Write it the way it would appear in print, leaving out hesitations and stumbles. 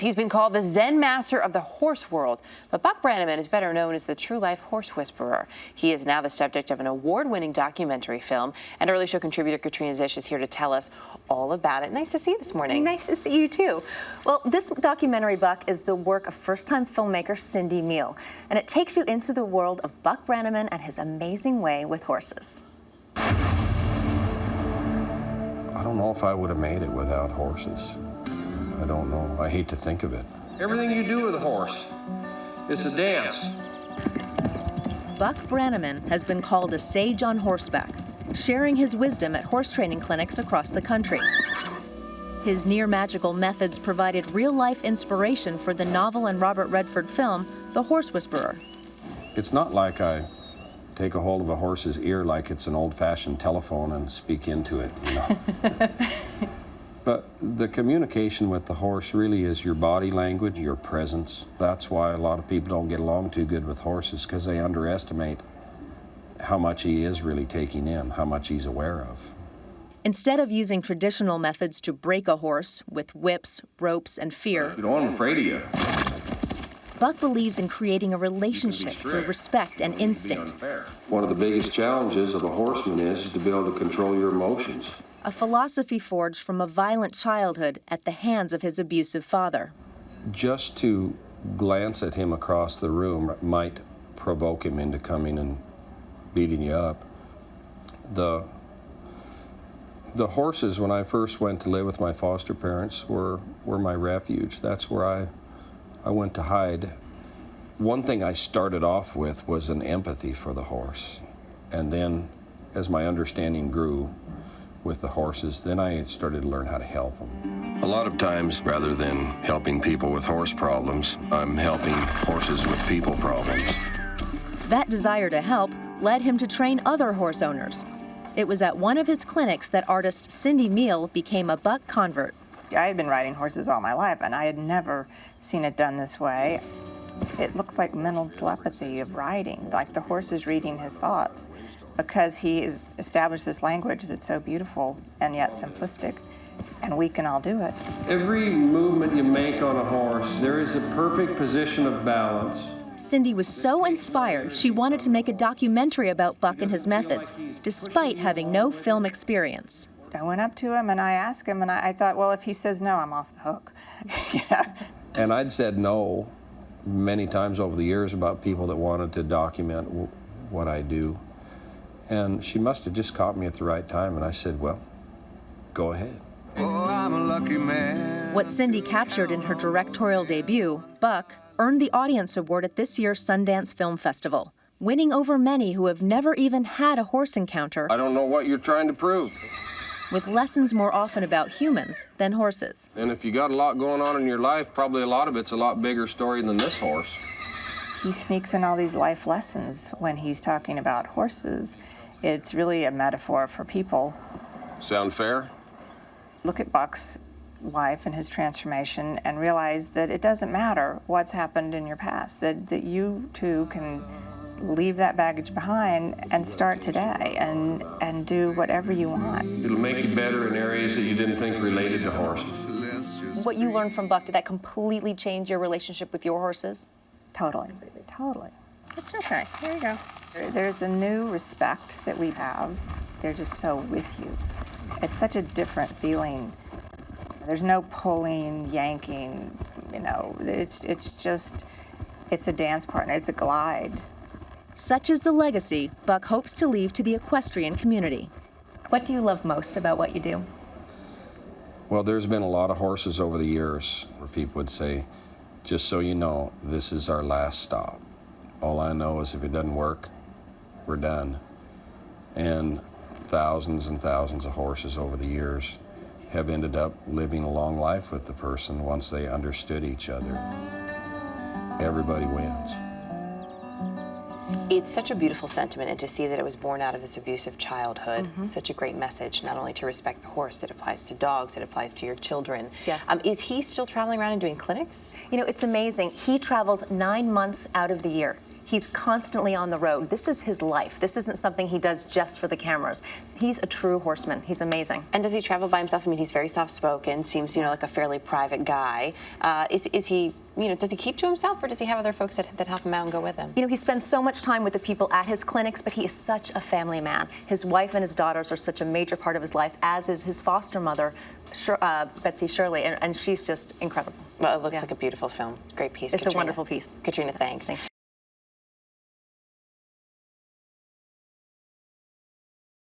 He's been called the Zen Master of the horse world, but Buck Brannaman is better known as the true-life horse whisperer. He is now the subject of an award-winning documentary film, and early show contributor Katrina Szish is here to tell us all about it. Nice to see you this morning. Nice to see you, too. Well, this documentary, Buck, is the work of first-time filmmaker Cindy Meehl, and it takes you into the world of Buck Brannaman and his amazing way with horses. I don't know if I would have made it without horses. I don't know. I hate to think of it. Everything you do with a horse, it's a dance. Buck Brannaman has been called a sage on horseback, sharing his wisdom at horse training clinics across the country. His near-magical methods provided real-life inspiration for the novel and Robert Redford film, The Horse Whisperer. It's not like I take a hold of a horse's ear like it's an old-fashioned telephone and speak into it, you know. But the communication with the horse really is your body language, your presence. That's why a lot of people don't get along too good with horses, because they underestimate how much he is really taking in, how much he's aware of. Instead of using traditional methods to break a horse with whips, ropes, and fear, You know, I'm afraid of you. Buck believes in creating a relationship through respect and instinct. One of the biggest challenges of a horseman is to be able to control your emotions. A philosophy forged from a violent childhood at the hands of his abusive father. Just to glance at him across the room might provoke him into coming and beating you up. The horses, when I first went to live with my foster parents, were my refuge. That's where I went to hide. One thing I started off with was an empathy for the horse. And then, as my understanding grew with the horses, then I started to learn how to help them. A lot of times, rather than helping people with horse problems, I'm helping horses with people problems. That desire to help led him to train other horse owners. It was at one of his clinics that artist Cindy Meehl became a Buck convert. I had been riding horses all my life, and I had never seen it done this way. It looks like mental telepathy of riding, like the horse is reading his thoughts, because he has established this language that's so beautiful and yet simplistic, and we can all do it. Every movement you make on a horse, there is a perfect position of balance. Cindy was so inspired, she wanted to make a documentary about Buck and his methods, despite having no film experience. I went up to him and I asked him, and I thought, well, if he says no, I'm off the hook. Yeah. And I'd said no many times over the years about people that wanted to document what I do. And she must have just caught me at the right time, and I said, well, go ahead. Oh, I'm a lucky man. What Cindy captured in her directorial debut, Buck, earned the Audience Award at this year's Sundance Film Festival, winning over many who have never even had a horse encounter. I don't know what you're trying to prove. With lessons more often about humans than horses. And if you got a lot going on in your life, probably a lot of it's a lot bigger story than this horse. He sneaks in all these life lessons when he's talking about horses. It's really a metaphor for people. Sound fair? Look at Buck's life and his transformation and realize that it doesn't matter what's happened in your past, that you too can leave that baggage behind and start today and do whatever you want. It'll make you better in areas that you didn't think related to horses. What you learned from Buck, did that completely change your relationship with your horses? Totally, totally. It's okay. There you go. There's a new respect that we have. They're just so with you. It's such a different feeling. There's no pulling, yanking, you know, it's a dance partner, it's a glide. Such is the legacy Buck hopes to leave to the equestrian community. What do you love most about what you do? Well, there's been a lot of horses over the years where people would say, just so you know, this is our last stop. All I know is if it doesn't work, we're done. And thousands and thousands of horses over the years have ended up living a long life with the person once they understood each other. Everybody wins. It's such a beautiful sentiment, and to see that it was born out of this abusive childhood, such a great message, not only to respect the horse, it applies to dogs, it applies to your children. Yes. Is he still traveling around and doing clinics? You know, it's amazing. He travels 9 months out of the year. He's constantly on the road. This is his life. This isn't something he does just for the cameras. He's a true horseman. He's amazing. And does he travel by himself? I mean, he's very soft-spoken, seems, like a fairly private guy. Is he, does he keep to himself, or does he have other folks that help him out and go with him? He spends so much time with the people at his clinics, but he is such a family man. His wife and his daughters are such a major part of his life, as is his foster mother, Betsy Shirley, and she's just incredible. Well, it looks like a beautiful film. Great piece, It's Katrina. a wonderful piece. Katrina, thanks. Thank you.